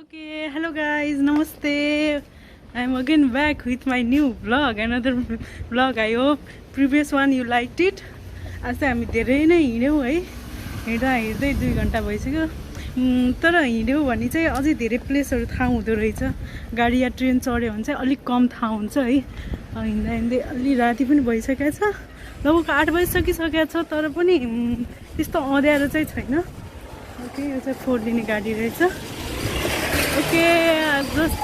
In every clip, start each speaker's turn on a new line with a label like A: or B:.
A: Okay, hello guys, namaste. I'm again back with my new vlog, another vlog. I hope previous one you liked it. आज चाहिँ हामी धेरै नै हिँड्यौँ है, हिँड्दा हिँड्दै 2 घण्टा भइसक्यो। तर हिँड्यौँ भने चाहिँ अझै धेरै प्लेसहरू थाहा हुँदो रहेछ। गाडी या ट्रेन चढ्यो भने चाहिँ अलिक कम थाहा हुन्छ है। हिँड्दा हिँड्दै अलि राति पनि भइसकेको छ, लगभग 8 बजिसकिसकेको छ, तर पनि त्यस्तो अँध्यारो चाहिँ छैन। ओके, यो चाहिँ 4 लिने गाडी रहेछ। ओके, जस्ट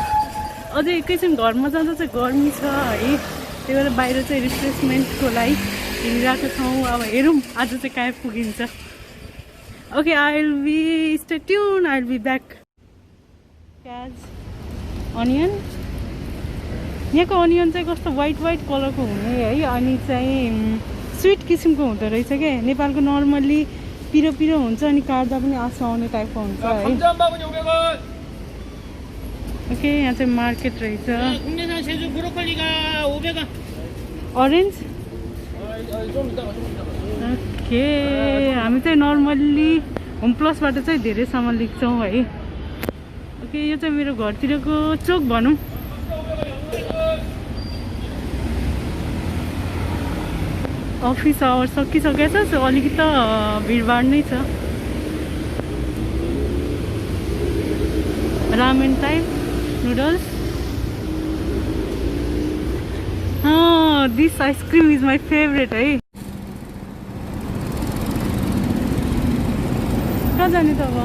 A: अझै एकैछिन घरमा जाँदा चाहिँ गर्मी छ है, त्यही भएर बाहिर चाहिँ रिफ्रेसमेन्टको लागि हिँडिरहेको छौँ। अब हेरौँ आज चाहिँ कहाँ पुगिन्छ। Okay, I will be stay tune, I will be back. प्याज, अनियन, यहाँको अनियन चाहिँ कस्तो वाइट वाइट कलरको हुने है, अनि चाहिँ स्विट किसिमको हुँदो रहेछ क्या। नेपालको नर्मल्ली पिरो पिरो हुन्छ अनि काट्दा पनि आँसु आउने टाइपको हुन्छ है। ओके, यहाँ चाहिँ मार्केट रहेछ। अरेन्ज। ओके, हामी चाहिँ नर्मल्ली होम प्लसबाट चाहिँ धेरै सामान लिन्छौँ है। ओके, यो चाहिँ मेरो घरतिरको चोक भनौँ। अफिस आवर सकिसकेछ, सो अलिकति भिडभाड नै छ। Ramen type noodles. Oh, this ice cream is my favorite है। कहाँ जाने त अब?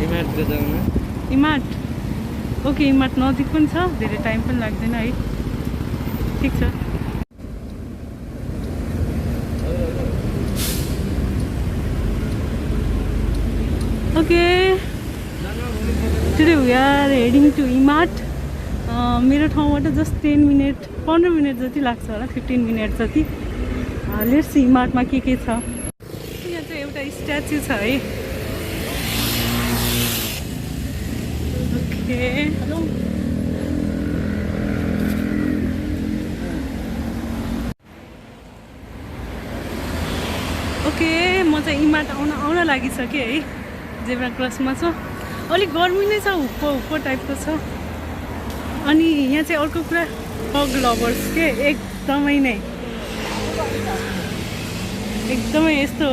B: इमार्ट जाउँ।
A: इमार्ट। ओके, इमार्ट नजिक पनि छ, धेरै टाइम पनि लाग्दैन है। ठिक छ। Okay, today we are heading to इमार्ट। मेरो ठाउँबाट जस्ट 10 मिनट 15 मिनट जति लाग्छ होला, 15 मिनट जति। लेट्स सी इमार्टमा के छ। यहाँ चाहिँ एउटा स्ट्याचु छ है। ओके, ओके, म चाहिँ इमार्ट आउन लागिसकेँ है। जेब्रा क्रसमा छ, अलिक गर्मी नै छ, हुप्पो टाइपको छ। अनि यहाँ चाहिँ अर्को कुरा, डग लभर्स के एकदमै नै एकदमै यस्तो।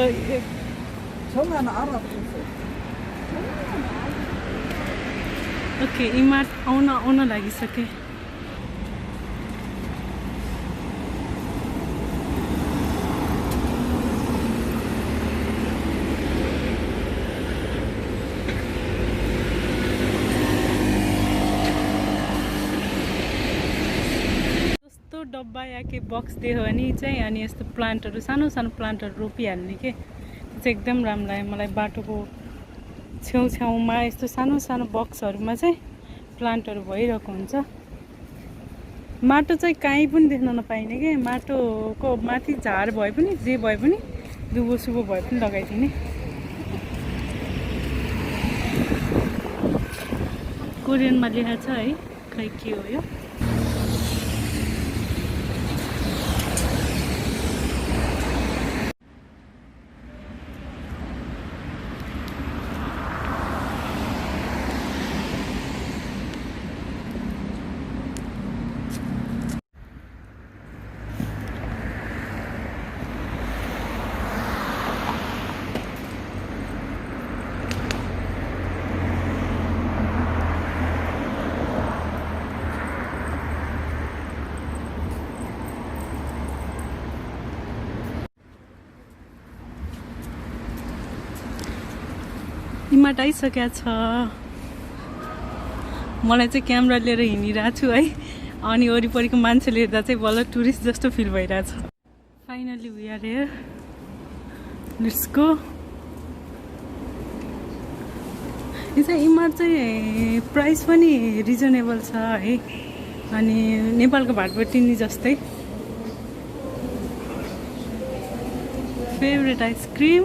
A: ओके, इमार्ट आउन लागिसके। डब्बा या के बक्स दियो भने चाहिँ अनि यस्तो प्लान्टहरू, सानो सानो प्लान्टहरू रोपिहाल्ने के, त्यो चाहिँ एकदम राम्रो लाग्यो मलाई। बाटोको छेउछाउमा यस्तो सानो सानो बक्सहरूमा चाहिँ प्लान्टहरू भइरहेको हुन्छ। माटो चाहिँ कहीँ पनि देख्न नपाइने के, माटोको माथि झार भए पनि जे भए पनि दुबो सुबो भए पनि लगाइदिने। कोरियनमा लेखेको छ है, खै के हो यो। इमार्ट आइसकेको छ। मलाई चाहिँ क्यामेरा लिएर हिँडिरहेको छु है, अनि वरिपरिको मान्छेले हेर्दा चाहिँ बल्ल टुरिस्ट जस्तो फिल भइरहेछ। Finally we are here, let's go. यो चाहिँ इमार्ट चाहिँ प्राइस पनि रिजनेबल छ है, अनि नेपालको भाटबटिनी जस्तै। Favourite ice cream.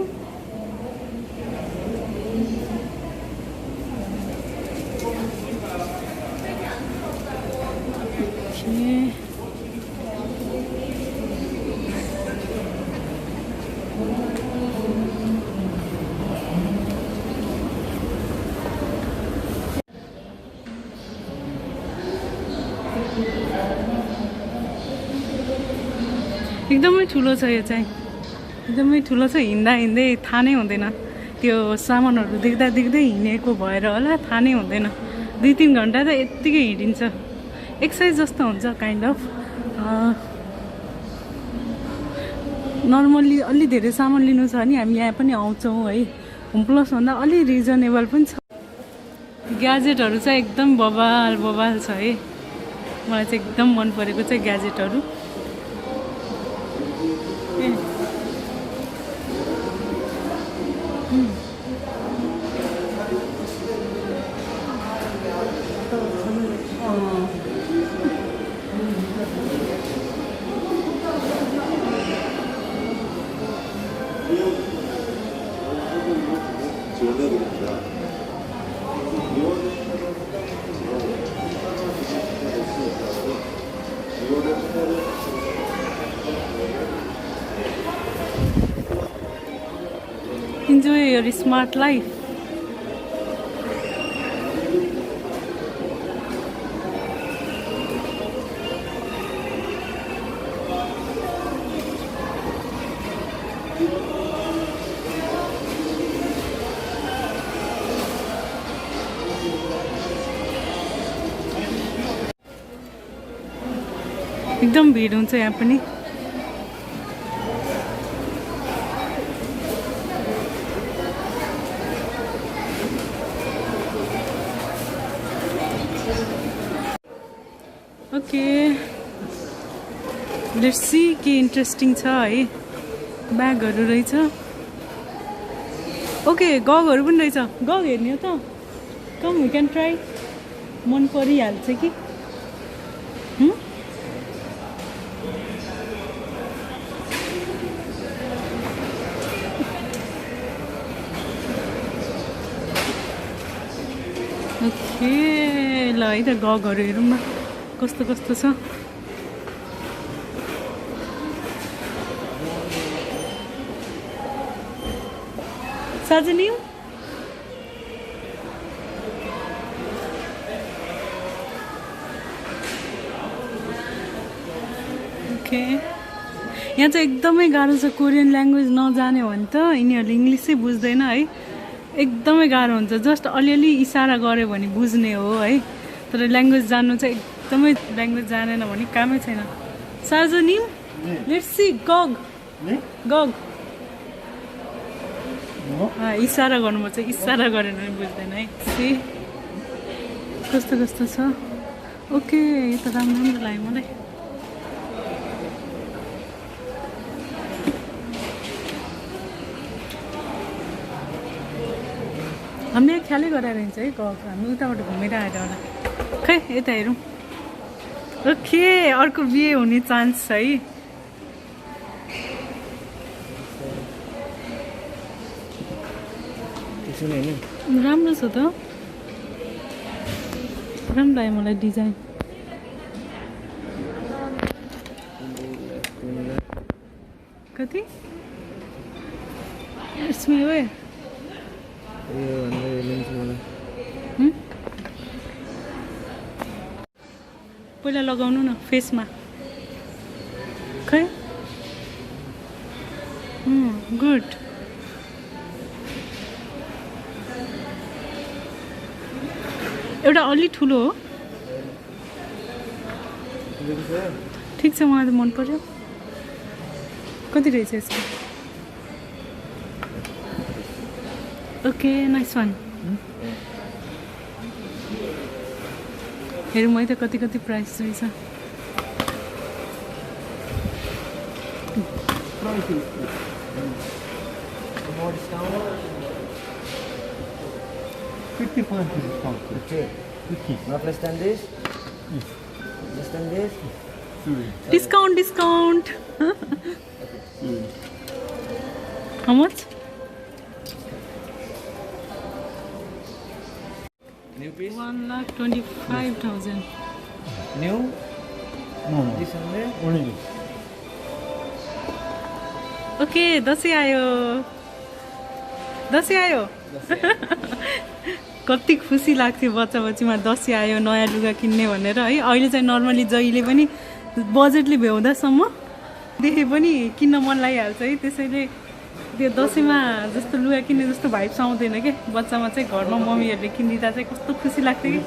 A: एकदमै ठुलो छ यो चाहिँ, एकदमै ठुलो छ। हिँड्दा हिँड्दै थाहा नै हुँदैन, त्यो सामानहरू देख्दा देख्दै हिँडेको भएर होला, थाहा नै हुँदैन। 2-3 घन्टा त यत्तिकै हिँडिन्छ। एक्सर्साइज जस्तो हुन्छ काइन्ड अफ। नर्मल्ली अलि धेरै सामान लिनु छ भने हामी यहाँ पनि आउँछौँ है। होम प्लस भन्दा अलि रिजनेबल पनि छ। ग्याजेटहरू चाहिँ एकदम बबाल छ है। मलाई चाहिँ एकदम मन परेको चाहिँ ग्याजेटहरू। Enjoy your smart life. एकदम भिड हुन्छ यहाँ पनि। ओके, लेट्स सी के इन्ट्रेस्टिङ छ है। ब्यागहरू रहेछ। ओके, गगहरू पनि रहेछ। गग हेर्ने हो त? Come we can try. मन परिहाल्छ कि। ओके, ल है त गगहरू हेरौँ न कस्तो कस्तो छ। साजनी ओके, यहाँ चाहिँ एकदमै गाह्रो छ। कोरियन ल्याङ्ग्वेज नजाने भने त यिनीहरूले इङ्ग्लिसै बुझ्दैन है। एकदमै गाह्रो हुन्छ। जस्ट अलिअलि इसारा गऱ्यो भने बुझ्ने हो है। तर ल्याङ्ग्वेज जान्नु चाहिँ एकदमै, ल्याङ्ग्वेज जानेन भने कामै छैन। सार्जनिम, लेट्स सी गग। गग इसारा गर्नुपर्छ, इसारा गरेर पनि बुझ्दैन है। सी कस्तो कस्तो छ। ओके, यो त राम्रो राम्रो लाग्यो मलाई। हामीले ख्यालै गराएर हिँड्छ है गग। हामी उताबाट घुमेर आएर होला। खै यता हेरौँ। ओके, अर्को बिहे हुने चान्स छ है। राम्रो छ त, राम्रो लाग्यो मलाई डिजाइन। कति? यसमा हो पहिला लगाउनु न फेसमा। खै गुड। एउटा अलि ठुलो हो। ठिक छ, मलाई त मन पर्यो। कति रहेछ यसको? Okay, nice one. हेरौँ है त कति कति प्राइस रहेछ।
B: Not less than this? Less than this?
A: Discount, discount. How much?
B: New piece?
A: 1,25,000.
B: New?
C: No.
B: This one there?
C: Only this.
A: Okay, Dashain आयो। दसैँ आयो। कति खुसी लाग्थ्यो बच्चा बच्चीमा, दसैँ आयो नयाँ लुगा किन्ने भनेर है। अहिले चाहिँ नर्मली जहिले पनि बजेटले भ्याउँदासम्म देखे पनि किन्न मन लागिहाल्छ है। त्यसैले त्यो दसैँमा जस्तो लुगा किन्ने जस्तो भाइब्स आउँदैन क्या। बच्चामा चाहिँ घरमा मम्मीहरूले किनिदिँदा चाहिँ कस्तो खुसी लाग्थ्यो कि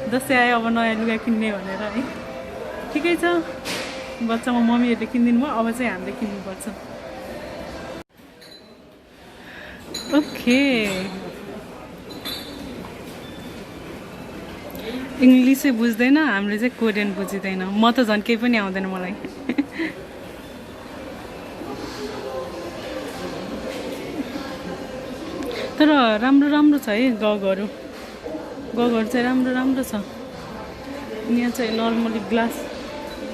A: दसैँ आयो अब नयाँ लुगा किन्ने भनेर है। ठिकै छ, बच्चामा मम्मीहरूले किनिदिनु भयो, अब चाहिँ हामीले किन्नुपर्छ। ओके, इङ्ग्लिसै बुझ्दैन, हामीले चाहिँ कोरियन बुझिँदैन। म त झन् केही पनि आउँदैन मलाई। तर राम्रो राम्रो छ है गगहरू चाहिँ राम्रो छ। यहाँ चाहिँ नर्मली ग्लास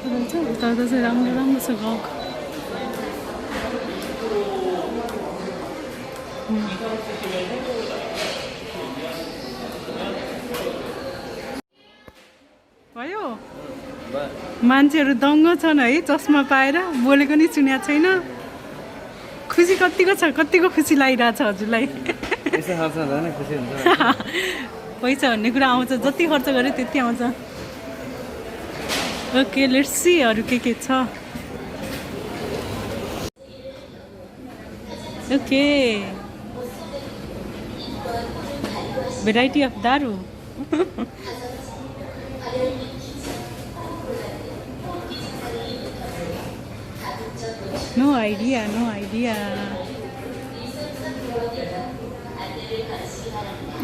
A: रहेछ, उता चाहिँ राम्रो छ गग। भयो, मान्छेहरू दङ्ग छन् है चस्मा पाएर। बोलेको नि सुनेको छैन। खुसी कतिको छ, कतिको खुसी लागिरहेछ हजुरलाई? पैसा भन्ने कुरा आउँछ, जति खर्च गऱ्यो त्यति आउँछ। ओके, लेट्स सी अरू के छ। ओके, भेराइटी अफ दारू। No idea.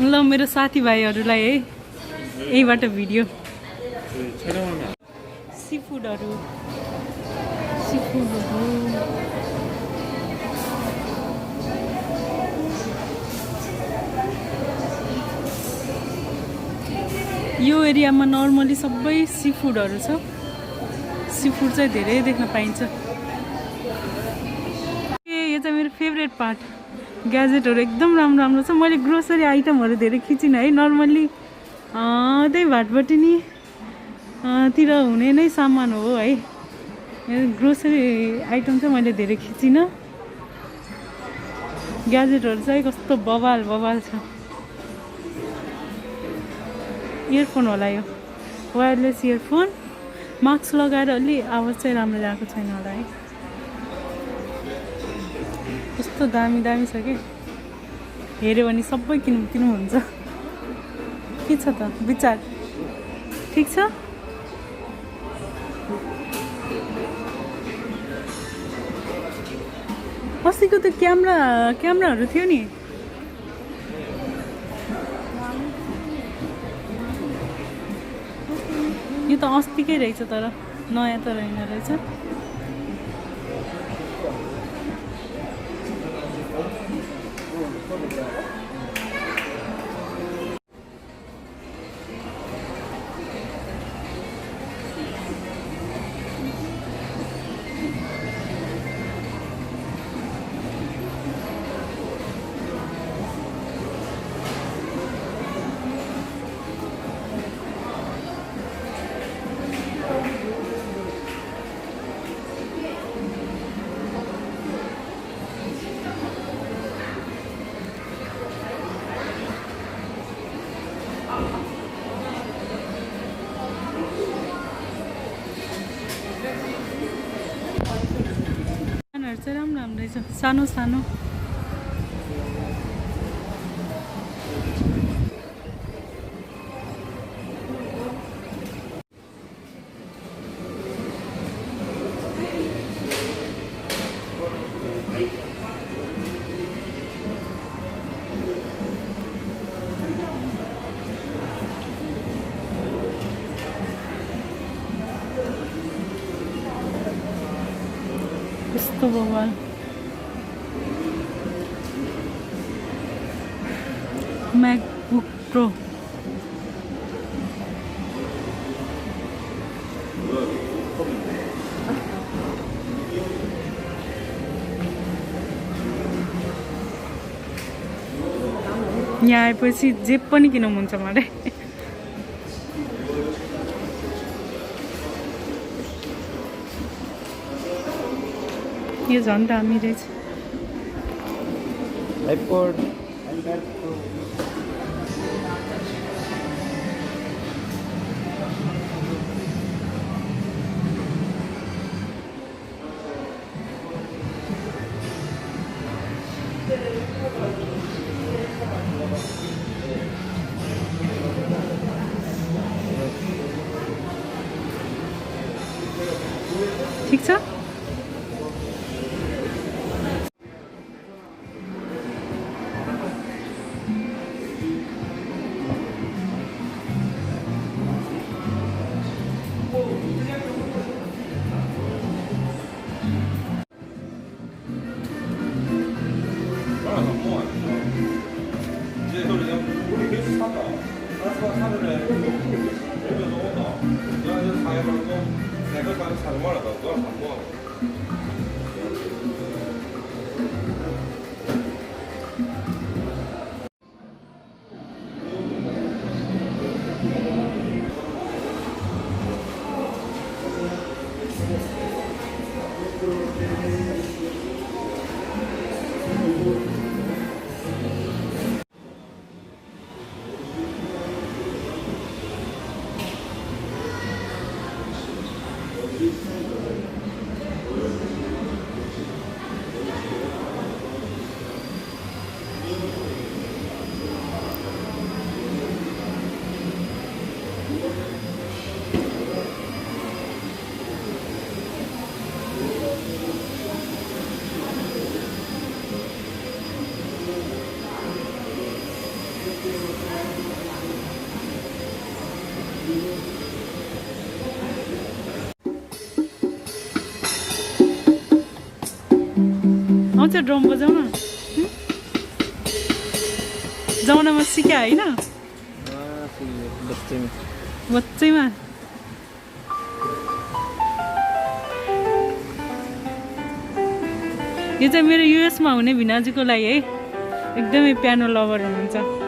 A: ल मेरो साथीभाइहरूलाई है यहीबाट भिडियो। सीफुडहरू यो एरियामा नर्मली सबै सीफुडहरू छ। सीफुड चाहिँ धेरै देख्न पाइन्छ। यो चाहिँ मेरो फेभरेट पार्ट। ग्याजेटहरू एकदम राम्रो छ। मैले ग्रोसरी आइटमहरू धेरै खिचिनँ है। नर्मल्ली त्यही भाटबटी तिर हुने नै सामान हो है। ग्रोसरी आइटम चाहिँ मैले धेरै खिचिनँ। ग्याजेटहरू चाहिँ कस्तो बवाल छ। इयरफोन होला यो, वायरलेस इयरफोन। मास्क लगाएर अलि आवाज चाहिँ राम्रो आएको छैन होला है। कस्तो दामी छ कि हेऱ्यो भने सबै किन्नुहुन्छ। के छ त विचार? ठिक छ। अस्तिको त्यो क्यामेराहरू थियो नि, यो त अस्तिकै रहेछ, तर नयाँ त रहेन रहेछ। चाहिँ राम्रो रहेछ, सानो यस्तो बवाल। MacBook Pro यहाँ आएपछि जे पनि किन हुन्छ मलाई। यो झन् दामी रहेछ।
B: आइपोड
A: ठिक छ आउँछ ड्रम बजाउन जमानामा सिक्या होइन बच्चैमा यो चाहिँ मेरो युएसमा हुने भिनाजुको लागि है एकदमै पियानो लभर हुनुहुन्छ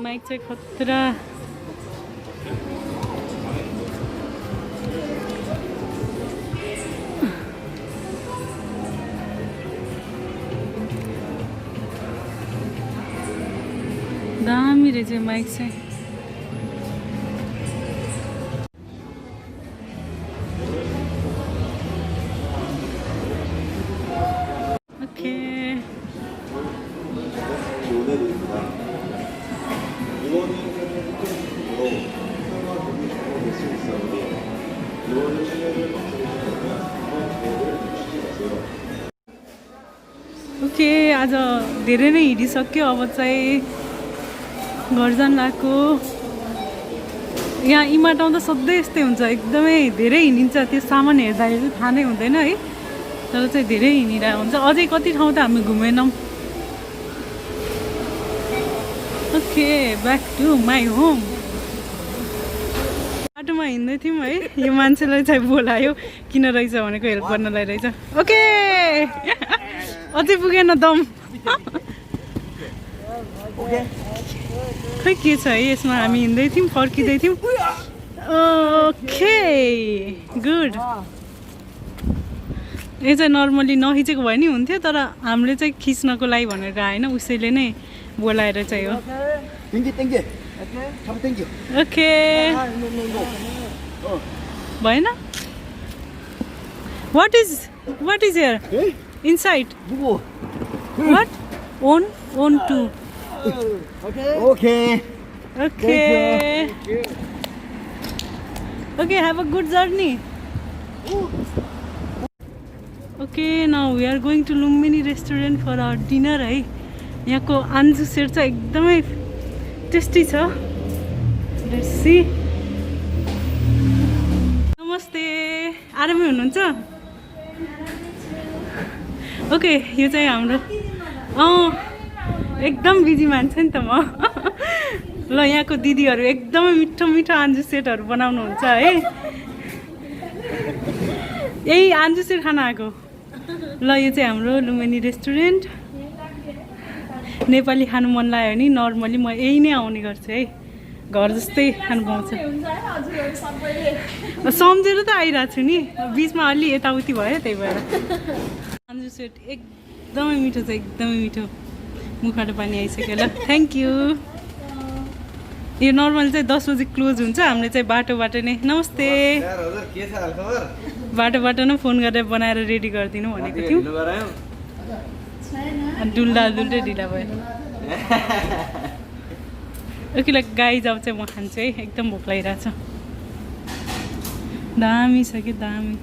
A: माइक चाहिँ खतरा दामी रहेछ माइक चाहिँ ओके ओके आज धेरै नै हिँडिसक्यो अब चाहिँ घर जान लाग्यो यहाँ इमाट आउँदा सधैँ यस्तै हुन्छ एकदमै धेरै हिँडिन्छ त्यो सामान हेर्दाखेरि थाहा नै हुँदैन है तर चाहिँ धेरै हिँडिरहेको हुन्छ अझै कति ठाउँ त हामी घुमेनौँ okay back to my home बाटोमा हिँड्दै थियौँ है यो मान्छेलाई चाहिँ बोलायो किन रहेछ भनेको हेल्प गर्नलाई रहेछ ओके अझै पुगेन दम खै के छ है यसमा हामी हिँड्दै थियौँ फर्किँदै थियौँ ओके गुड यो चाहिँ नर्मली नखिचेको भए नि हुन्थ्यो तर हामीले चाहिँ खिच्नको लागि भनेर आएन उसैले नै बोलाएर चाहिँ हो ओके भएन what is here inside what on to okay have a good journey okay now we are going to Lumbini restaurant for our dinner है यहाँको आन्जु सेट चाहिँ एकदमै टेस्टी छ लेट्स सी नमस्ते आरामै हुनुहुन्छ ओके यो चाहिँ हाम्रो एकदम बिजी मान्छे नि त म ल यहाँको दिदीहरू एकदमै मिठो मिठो आन्जु सेटहरू बनाउनुहुन्छ है यही आन्जु सेट खान आएको ल यो चाहिँ हाम्रो लुम्बिनी रेस्टुरेन्ट नेपाली खानु मन लाग्यो भने नर्मली म यही नै आउने गर्छु है घर जस्तै खानु पाउँछ सम्झेर त आइरहेको छु नि बिचमा अलि यताउति भयो त्यही भएर आन्जु सेट एकदमै मिठो छ एकदमै मिठो मुखबाट पानी आइसक्यो ल थ्याङ्क यू यो नर्मल चाहिँ 10 बजी क्लोज हुन्छ हामीले चाहिँ बाटोबाट नै नमस्ते बाटोबाट नै फोन गरेर बनाएर रेडी गरिदिनु भनेको थियौँ डुल्दा डुल्दै ढिला भयो ओके ल गाई जाऊ चाहिँ म खान्छु है एकदम भोक लागिरहेछ दामी छ कि दामी